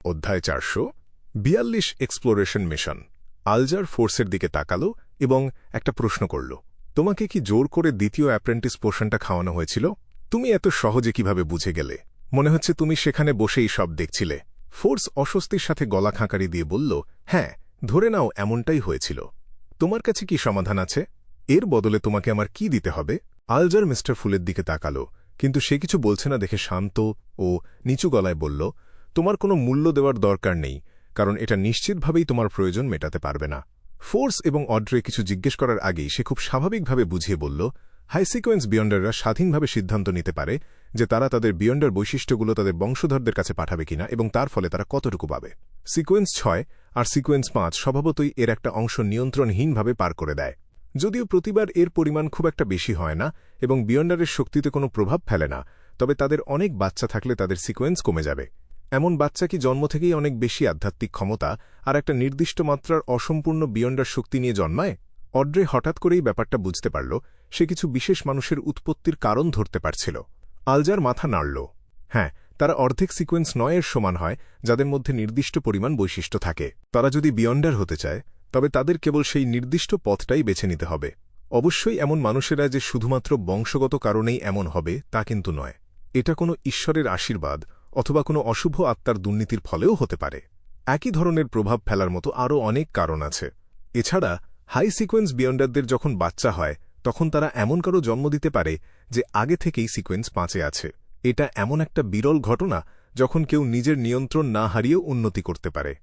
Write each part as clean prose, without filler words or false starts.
অধ্যায় 442 exploration mission. আলজার ফোর্সের দিকে তাকালো এবং একটা প্রশ্ন করল, তোমাকে কি জোর করে দ্বিতীয় অ্যাপ্রেন্টিস পোর্শনটা খাওয়ানো হয়েছিল? তুমি এত সহজে কিভাবে বুঝে গেলে? মনে হচ্ছে তুমি সেখানে বসেই সব দেখছিলে। ফোর্স অস্বস্তির সাথে গলা খাঁকারি দিয়ে বলল, হ্যাঁ, ধরে নাও এমনটাই হয়েছিল। তোমার কাছে কি সমাধান আছে? এর বদলে তোমাকে আমার কি দিতে হবে? আলজার মিস্টার ফুলের দিকে তাকালো, কিন্তু সে কিছু বলছে না দেখে শান্ত ও নিচু গলায় বলল, তোমার কোনো মূল্য দেওয়ার দরকার নেই, কারণ এটা নিশ্চিতভাবেই তোমার প্রয়োজন মেটাতে পারবে না। ফোর্স এবং অড্রে কিছু জিজ্ঞেস করার আগেই সে খুব স্বাভাবিকভাবে বুঝিয়ে বলল, হাই সিকোয়েন্স বিয়ন্ডাররা স্বাধীনভাবে সিদ্ধান্ত নিতে পারে যে তারা তাদের বিয়ন্ডার বৈশিষ্ট্যগুলো তাদের বংশধরদের কাছে পাঠাবে কিনা এবং তার ফলে তারা কতটুকু পাবে। সিকোয়েন্স 6 আর সিকোয়েন্স 5 স্বভাবতই এর একটা অংশ নিয়ন্ত্রণহীনভাবে পার করে দেয়। যদিও প্রতিবার এর পরিমাণ খুব একটা বেশি হয় না এবং বিয়ন্ডারের শক্তিতে কোনো প্রভাব ফেলে না, তবে তাদের অনেক বাচ্চা থাকলে তাদের সিকোয়েন্স কমে যাবে। এমন বাচ্চা কি জন্ম থেকেই অনেক বেশি আধ্যাত্মিক ক্ষমতা আর একটা নির্দিষ্ট মাত্রার অসম্পূর্ণ বিয়ন্ডার শক্তি নিয়ে জন্মায়? অড্রে হঠাৎ করেই ব্যাপারটা বুঝতে পারল। সে কিছু বিশেষ মানুষের উৎপত্তির কারণ ধরতে পারছিল। আলজার মাথা নাড়ল। হ্যাঁ, তারা অর্ধেক সিকোয়েন্স 9 এর সমান হয়, যাদের মধ্যে নির্দিষ্ট পরিমাণ বৈশিষ্ট্য থাকে। তারা যদি বিয়ন্ডার হতে চায়, তবে তাদের কেবল সেই নির্দিষ্ট পথটাই বেছে নিতে হবে। অবশ্যই এমন মানুষেরা যে শুধুমাত্র বংশগত কারণেই এমন হবে তা কিন্তু নয়। এটা কোনো ঈশ্বরের আশীর্বাদ অথবা কোনো অশুভ আত্মার দুর্নীতির ফলেও হতে পারে। একই ধরনের প্রভাব ফেলার মতো আরও অনেক কারণ আছে। এছাড়া হাই সিকোয়েন্স বিয়ন্ডারদের যখন বাচ্চা হয়, তখন তারা এমন কারো জন্ম দিতে পারে যে আগে থেকেই সিকোয়েন্স 5-এ আছে। এটা এমন একটা বিরল ঘটনা যখন কেউ নিজের নিয়ন্ত্রণ না হারিয়েও উন্নতি করতে পারে।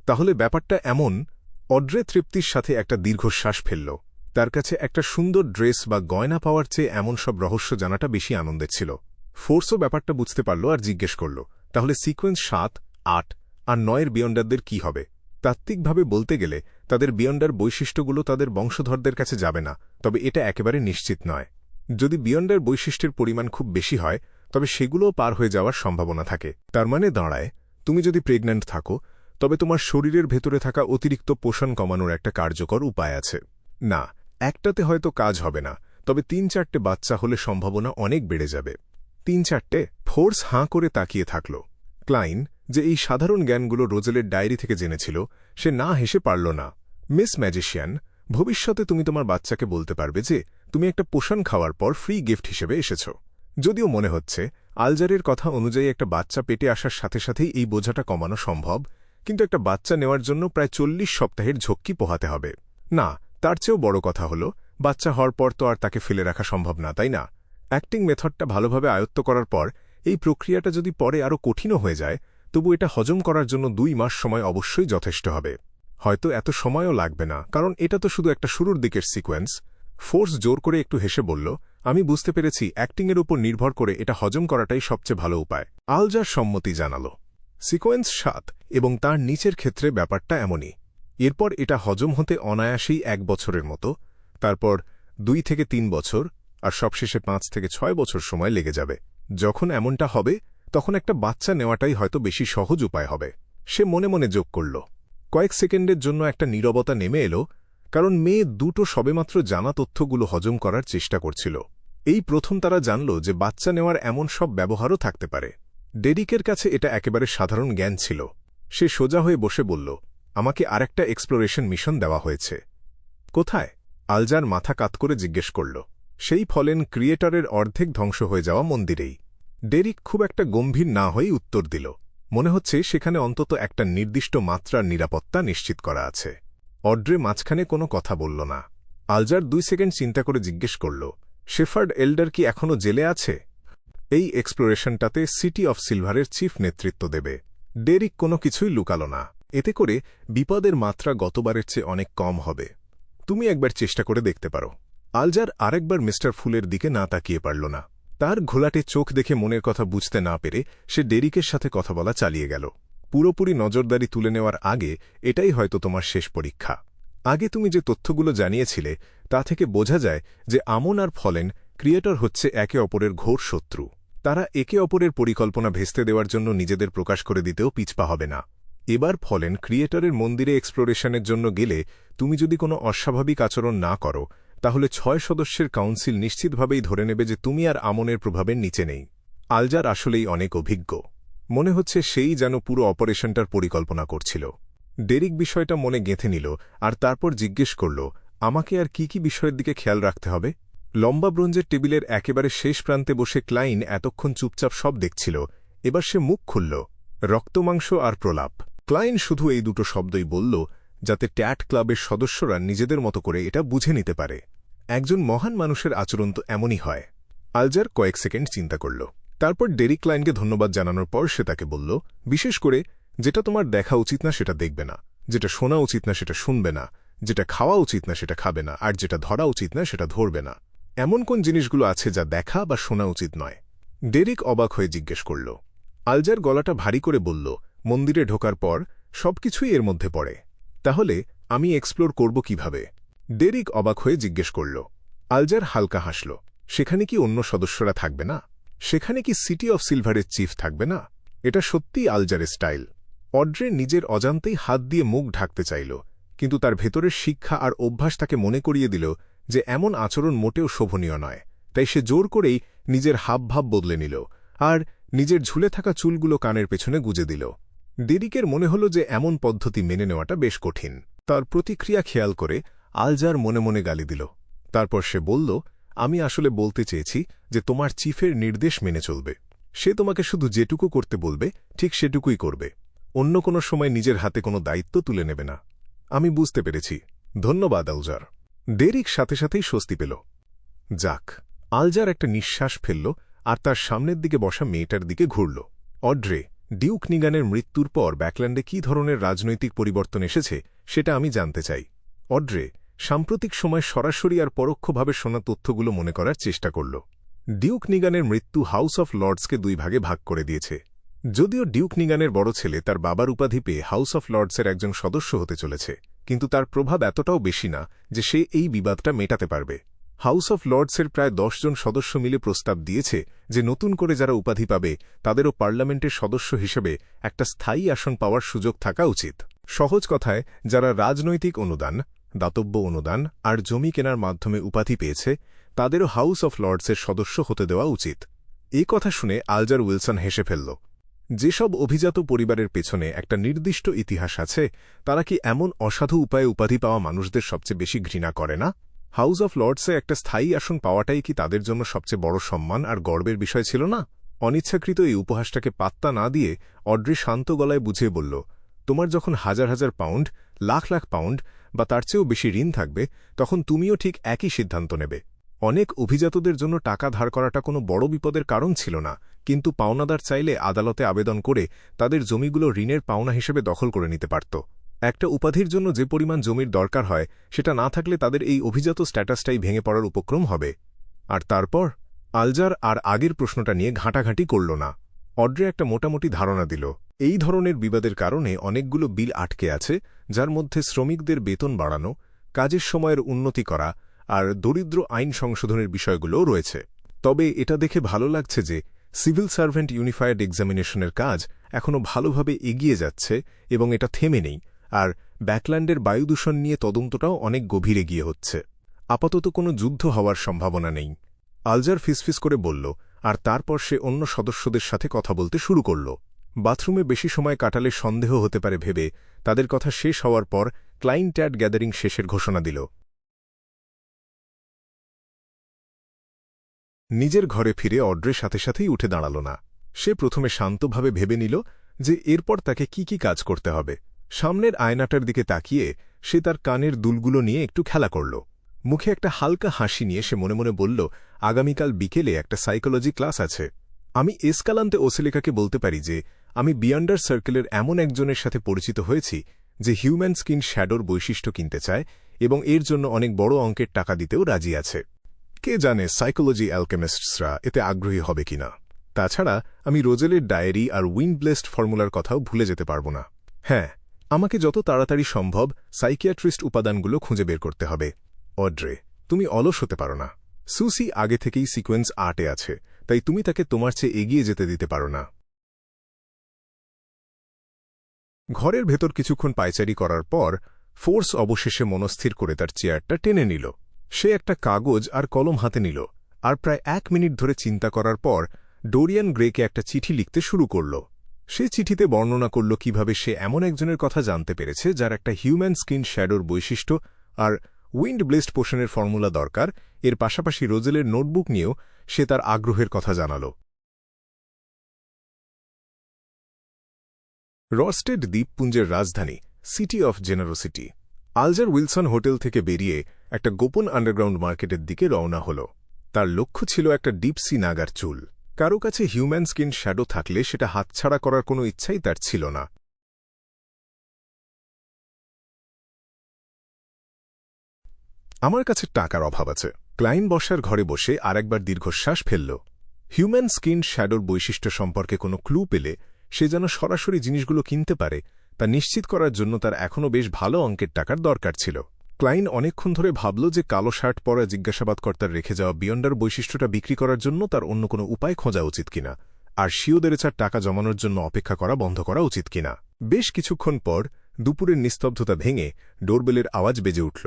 তাহলে ব্যাপারটা এমন। অড্রে তৃপ্তির সাথে একটা দীর্ঘশ্বাস ফেলল। তার কাছে একটা সুন্দর ড্রেস বা গয়না পাওয়ার চেয়ে এমন সব রহস্য জানাটা বেশি আনন্দের ছিল। ফোর্সও ব্যাপারটা বুঝতে পারল আর জিজ্ঞেস করল, তাহলে সিকোয়েন্স 7, 8 আর 9-এর বিয়ন্ডারদের কি হবে? তাত্ত্বিকভাবে বলতে গেলে তাদের বিয়ন্ডার বৈশিষ্ট্যগুলো তাদের বংশধরদের কাছে যাবে না, তবে এটা একেবারে নিশ্চিত নয়। যদি বিয়ন্ডার বৈশিষ্ট্যের পরিমাণ খুব বেশি হয়, তবে সেগুলোও পার হয়ে যাওয়ার সম্ভাবনা থাকে। তার মানে দাঁড়ায়, তুমি যদি প্রেগন্যান্ট থাকো, তবে তোমার শরীরের ভেতরে থাকা অতিরিক্ত পোষণ কমানোর একটা কার্যকর উপায় আছে। না, একটাতে হয়তো কাজ হবে না, তবে 3-4টে বাচ্চা হলে সম্ভাবনা অনেক বেড়ে যাবে। 3-4টে? ফোর্স হাঁ করে তাকিয়ে থাকল। ক্লাইন, যে এই সাধারণ জ্ঞানগুলো রোজেলের ডায়েরি থেকে জেনেছিল, সে না হেসে পারল না। মিস ম্যাজিশিয়ান, ভবিষ্যতে তুমি তোমার বাচ্চাকে বলতে পারবে যে তুমি একটা পোষণ খাওয়ার পর ফ্রি গিফট হিসেবে এসেছ। যদিও মনে হচ্ছে আলজারের কথা অনুযায়ী একটা বাচ্চা পেটে আসার সাথে সাথেই এই বোঝাটা কমানো সম্ভব, কিন্তু একটা বাচ্চা নেওয়ার জন্য প্রায় 40 সপ্তাহের ঝক্কি পোহাতে হবে। না, তার চেয়েও বড় কথা হল, বাচ্চা হওয়ার পর তো আর তাকে ফেলে রাখা সম্ভব না, তাই না? অ্যাক্টিং মেথডটা ভালোভাবে আয়ত্ত করার পর এই প্রক্রিয়াটা যদি পরে আরও কঠিনও হয়ে যায়, তবু এটা হজম করার জন্য 2 মাস সময় অবশ্যই যথেষ্ট হবে। হয়তো এত সময়ও লাগবে না, কারণ এটা তো শুধু একটা শুরুর দিকের সিকোয়েন্স। ফোর্স জোর করে একটু হেসে বলল, আমি বুঝতে পেরেছি, অ্যাক্টিংয়ের উপর নির্ভর করে এটা হজম করাটাই সবচেয়ে ভালো উপায়। আলজার সম্মতি জানাল। সিকোয়েন্স 7 এবং তার নিচের ক্ষেত্রে ব্যাপারটা এমনই। এরপর এটা হজম হতে অনায়াসেই 1 বছরের মতো, তারপর 2 থেকে 3 বছর, আর সবশেষে 5 থেকে 6 বছর সময় লেগে যাবে। যখন এমনটা হবে, তখন একটা বাচ্চা নেওয়াটাই হয়তো বেশি সহজ উপায় হবে। সে মনে মনে যোগ করল। কয়েক সেকেন্ডের জন্য একটা নীরবতা নেমে এলো, কারণ মেয়ে দুটো সবেমাত্র জানা তথ্যগুলো হজম করার চেষ্টা করছিল। এই প্রথম তারা জানল যে বাচ্চা নেওয়ার এমন সব ব্যবহারও থাকতে পারে। ডেরিকের কাছে এটা একেবারে সাধারণ জ্ঞান ছিল। সে সোজা হয়ে বসে বলল, আমাকে আরেকটা এক্সপ্লোরেশন মিশন দেওয়া হয়েছে। কোথায়? আলজার মাথা কাত করে জিজ্ঞেস করল। সেই ফলেন ক্রিয়েটরের অর্ধেক ধ্বংস হয়ে যাওয়া মন্দিরেই। ডেরিক খুব একটা গম্ভীর না হয়েই উত্তর দিল, মনে হচ্ছে সেখানে অন্তত একটা নির্দিষ্ট মাত্রার নিরাপত্তা নিশ্চিত করা আছে। অড্রে মাঝখানে কোনো কথা বলল না। আলজার 2 সেকেন্ড চিন্তা করে জিজ্ঞেস করল, শেফার্ড এল্ডার কি এখনও জেলে আছে? এই এক্সপ্লোরেশনটাতে সিটি অফ সিলভারের চিফ নেতৃত্ব দেবে। ডেরিক কোনো কিছুই লুকাল না। এতে করে বিপদের মাত্রা গতবারের চেয়ে অনেক কম হবে। তুমি একবার চেষ্টা করে দেখতে পারো। আলজার আরেকবার মিস্টার ফুলের দিকে না তাকিয়ে পারল না। তার ঘোলাটে চোখ দেখে মনের কথা বুঝতে না পেরে সে ডেরিকের সাথে কথা বলা চালিয়ে গেল। পুরোপুরি নজরদারি তুলে নেওয়ার আগে এটাই হয়তো তোমার শেষ পরীক্ষা। আগে তুমি যে তথ্যগুলো জানিয়েছিলে তা থেকে বোঝা যায় যে আমন আর ফলেন ক্রিয়েটর হচ্ছে একে অপরের ঘোর শত্রু। তারা একে অপরের পরিকল্পনা ভেস্তে দেওয়ার জন্য নিজেদের প্রকাশ করে দিতেও পিছপা হবে না। এবার ফলেন ক্রিয়েটরের মন্দিরে এক্সপ্লোরেশনের জন্য গেলে তুমি যদি কোনো অস্বাভাবিক আচরণ না করো, তাহলে 6 সদস্যের কাউন্সিল নিশ্চিতভাবেই ধরে নেবে যে তুমি আর আমনের প্রভাবের নিচে নেই। আলজার আসলেই অনেক অভিজ্ঞ। মনে হচ্ছে সেই যেন পুরো অপারেশনটার পরিকল্পনা করছিল। ডেরিক বিষয়টা মনে গেঁথে নিল আর তারপর জিজ্ঞেস করল, আমাকে আর কি কি বিষয়ের দিকে খেয়াল রাখতে হবে? লম্বা ব্রোঞ্জের টেবিলের একেবারে শেষ প্রান্তে বসে ক্লাইন এতক্ষণ চুপচাপ সব দেখছিল। এবার সে মুখ খুলল, রক্তমাংস আর প্রলাপ। ক্লাইন শুধু এই দুটো শব্দই বলল, যাতে ট্যাট ক্লাবের সদস্যরা নিজেদের মতো করে এটা বুঝে নিতে পারে। একজন মহান মানুষের আচরণ তো এমনই হয়। আলজার কয়েক সেকেন্ড চিন্তা করল। তারপর ডেরিক ক্লাইনকে ধন্যবাদ জানানোর পর সে তাকে বলল, বিশেষ করে যেটা তোমার দেখা উচিত না সেটা দেখবে না, যেটা শোনা উচিত না সেটা শুনবে না, যেটা খাওয়া উচিত না সেটা খাবে না, আর যেটা ধরা উচিত না সেটা ধরবে না। এমন কোন জিনিসগুলো আছে যা দেখা বা শোনা উচিত নয়? ডেরিক অবাক হয়ে জিজ্ঞেস করল। আলজার গলাটা ভারী করে বলল, মন্দিরে ঢোকার পর সবকিছুই এর মধ্যে পড়ে। তাহলে আমি এক্সপ্লোর করব কিভাবে? ডেরিক অবাক হয়ে জিজ্ঞেস করল। আলজার হালকা হাসল। সেখানে কি অন্য সদস্যরা থাকবে না? সেখানে কি সিটি অফ সিলভারের চিফ থাকবে না? এটা সত্যিই আলজারের স্টাইল। অড্রে নিজের অজান্তেই হাত দিয়ে মুখ ঢাকতে চাইল, কিন্তু তার ভেতরের শিক্ষা আর অভ্যাস তাকে মনে করিয়ে দিল যে এমন আচরণ মোটেও শোভনীয় নয়। তাই সে জোর করেই নিজের হাবভাব বদলে নিল আর নিজের ঝুলে থাকা চুলগুলো কানের পেছনে গুজে দিল। ডেরিকের মনে হল যে এমন পদ্ধতি মেনে নেওয়াটা বেশ কঠিন। তার প্রতিক্রিয়া খেয়াল করে আলজার মনে মনে গালি দিল। তারপর সে বলল, আমি আসলে বলতে চেয়েছি যে তোমার চিফের নির্দেশ মেনে চলবে। সে তোমাকে শুধু যেটুকু করতে বলবে ঠিক সেটুকুই করবে। অন্য কোনো সময় নিজের হাতে কোনো দায়িত্ব তুলে নেবে না। আমি বুঝতে পেরেছি। ধন্যবাদ আলজার। ডেরিক সাথে সাথেই স্বস্তি পেল। যাক, আলজার একটা নিঃশ্বাস ফেলল আর তার সামনের দিকে বসা মেয়েটার দিকে ঘুরল। অড্রে, ডিউক নিগানের মৃত্যুর পর ব্যাকল্যান্ডে কী ধরনের রাজনৈতিক পরিবর্তন এসেছে সেটা আমি জানতে চাই। অড্রে সাম্প্রতিক সময় সরাসরি আর পরোক্ষভাবে শোনা তথ্যগুলো মনে করার চেষ্টা করল। ডিউক নিগানের মৃত্যু হাউস অফ লর্ডসকে দুই ভাগে ভাগ করে দিয়েছে। যদিও ডিউক নিগানের বড় ছেলে তার বাবার উপাধি পেয়ে হাউস অফ লর্ডসের একজন সদস্য হতে চলেছে, কিন্তু তার প্রভাব এতটাও বেশি না যে সে এই বিবাদটা মেটাতে পারবে। হাউস অফ লর্ডসের প্রায় 10 জন সদস্য মিলে প্রস্তাব দিয়েছে যে নতুন করে যারা উপাধি পাবে তাদেরও পার্লামেন্টের সদস্য হিসেবে একটা স্থায়ী আসন পাওয়ার সুযোগ থাকা উচিত। সহজ কথায়, যারা রাজনৈতিক অনুদান, দাতব্য অনুদান আর জমি কেনার মাধ্যমে উপাধি পেয়েছে তাদেরও হাউস অফ লর্ডসের সদস্য হতে দেওয়া উচিত। এই কথা শুনে আলজার উইলসন হেসে ফেলল। যেসব অভিজাত পরিবারের পেছনে একটা নির্দিষ্ট ইতিহাস আছে, তারা কি এমন অসাধু উপায়ে উপাধি পাওয়া মানুষদের সবচেয়ে বেশি ঘৃণা করে না? হাউস অফ লর্ডসে একটা স্থায়ী আসন পাওয়াটাই কি তাদের জন্য সবচেয়ে বড় সম্মান আর গর্বের বিষয় ছিল না? অনিচ্ছাকৃত এই উপহাসটাকে পাত্তা না দিয়ে অড্রে শান্ত গলায় বুঝিয়ে বলল, তোমার যখন হাজার হাজার পাউন্ড, লাখ লাখ পাউন্ড বা তার চেয়েও বেশি ঋণ থাকবে, তখন তুমিও ঠিক একই সিদ্ধান্ত নেবে। অনেক অভিজাতদের জন্য টাকা ধার করাটা কোনো বড় বিপদের কারণ ছিল না, কিন্তু পাওনাদার চাইলে আদালতে আবেদন করে তাদের জমিগুলো ঋণের পাওনা হিসেবে দখল করে নিতে পারত। একটা উপাধির জন্য যে পরিমাণ জমির দরকার হয় সেটা না থাকলে তাদের এই অভিজাত স্ট্যাটাসটাই ভেঙে পড়ার উপক্রম হবে। আর তারপর আলজার আর আগের প্রশ্নটা নিয়ে ঘাঁটাঘাঁটি করল না। অড্রে একটা মোটামুটি ধারণা দিল, এই ধরনের বিবাদের কারণে অনেকগুলো বিল আটকে আছে, যার মধ্যে শ্রমিকদের বেতন বাড়ানো, কাজের সময়ের উন্নতি করা আর দরিদ্র আইন সংশোধনের বিষয়গুলোও রয়েছে। তবে এটা দেখে ভালো লাগছে যে সিভিল সার্ভেন্ট ইউনিফায়েড এক্সামিনেশনের কাজ এখনও ভালোভাবে এগিয়ে যাচ্ছে এবং এটা থেমে নেই, আর ব্যাকল্যান্ডের বায়ুদূষণ নিয়ে তদন্তটাও অনেক গভীরে গিয়ে হচ্ছে। আপাতত কোনো যুদ্ধ হওয়ার সম্ভাবনা নেই, আলজার ফিসফিস করে বলল, আর তারপর সে অন্য সদস্যদের সাথে কথা বলতে শুরু করল। বাথরুমে বেশি সময় কাটালে সন্দেহ হতে পারে ভেবে তাদের কথা শেষ হওয়ার পর ক্লাইন ট্যাট গ্যাদারিং শেষের ঘোষণা দিল। নিজের ঘরে ফিরে অড্রে সাথে সাথেই উঠে দাঁড়াল না। সে প্রথমে শান্তভাবে ভেবে নিল যে এরপর তাকে কি কি কাজ করতে হবে। সামনের আয়নাটার দিকে তাকিয়ে সে তার কানের দুলগুলো নিয়ে একটু খেলা করল। মুখে একটা হালকা হাসি নিয়ে সে মনে মনে বলল, আগামীকাল বিকেলে একটা সাইকোলজি ক্লাস আছে। আমি এসকালান্তে ওসেলিকাকে বলতে পারি যে আমি বিয়ন্ডার সার্কেলের এমন একজনের সাথে পরিচিত হয়েছি যে হিউম্যান স্কিন শ্যাডোর বৈশিষ্ট্য কিনতে চায় এবং এর জন্য অনেক বড় অঙ্কের টাকা দিতেও রাজি আছে। কে জানে সাইকোলজি অ্যালকেমিস্টসরা এতে আগ্রহী হবে কিনা। তাছাড়া আমি রোজেলের ডায়েরি আর উইন্ডব্লেসড ফর্মুলার কথাও ভুলে যেতে পারব না। হ্যাঁ, আমাকে যত তাড়াতাড়ি সম্ভব সাইকিয়াট্রিস্ট উপাদানগুলো খুঁজে বের করতে হবে। অড্রে, তুমি অলস হতে পারো না। সুসি আগে থেকেই সিকোয়েন্স আর্টে আছে, তাই তুমি তাকে তোমার চেয়ে এগিয়ে যেতে দিতে পারো না। ঘরের ভেতর কিছুক্ষণ পায়চারি করার পর ফোর্স অবশেষে মনস্থির করে তার চেয়ারটা টেনে নিল। সে একটা কাগজ আর কলম হাতে নিল আর প্রায় 1 মিনিট ধরে চিন্তা করার পর ডোরিয়ান গ্রেকে একটা চিঠি লিখতে শুরু করল। সে চিঠিতে বর্ণনা করল কিভাবে সে এমন একজনের কথা জানতে পেরেছে যার একটা হিউম্যান স্কিন শ্যাডোর বৈশিষ্ট্য আর উইন্ড ব্লেসড পোশনের ফর্মুলা দরকার। এর পাশাপাশি রোজেলের নোটবুক নিয়েও সে তার আগ্রহের কথা জানাল। রস্টেড দ্বীপপুঞ্জের রাজধানী সিটি অফ জেনারোসিটি আলজার উইলসন হোটেল থেকে বেরিয়ে একটা গোপন আন্ডারগ্রাউন্ড মার্কেটের দিকে রওনা হল। তার লক্ষ্য ছিল একটা ডিপসি নাগার চুল। কারো কাছে হিউম্যান স্কিন শ্যাডো থাকলে সেটা হাতছাড়া করার কোনো ইচ্ছাই তার ছিল না। আমার কাছে টাকার অভাব আছে। ক্লাইন বসার ঘরে বসে আরেকবার দীর্ঘশ্বাস ফেলল। হিউম্যান স্কিন শ্যাডোর বৈশিষ্ট্য সম্পর্কে কোনো ক্লু পেলে সে যেন সরাসরি জিনিসগুলো কিনতে পারে তা নিশ্চিত করার জন্য তার এখনও বেশ ভালো অঙ্কের টাকার দরকার ছিল। ক্লাইন অনেকক্ষণ ধরে ভাবল যে কালো শার্ট পরা জিজ্ঞাসাবাদকর্তার রেখে যাওয়া বিয়ন্ডার বৈশিষ্ট্যটা বিক্রি করার জন্য তার অন্য কোনো উপায় খোঁজা উচিত কিনা, আর শিওদেরেচার টাকা জমানোর জন্য অপেক্ষা করা বন্ধ করা উচিত কিনা। বেশ কিছুক্ষণ পর দুপুরের নিস্তব্ধতা ভেঙে ডোরবেলের আওয়াজ বেজে উঠল।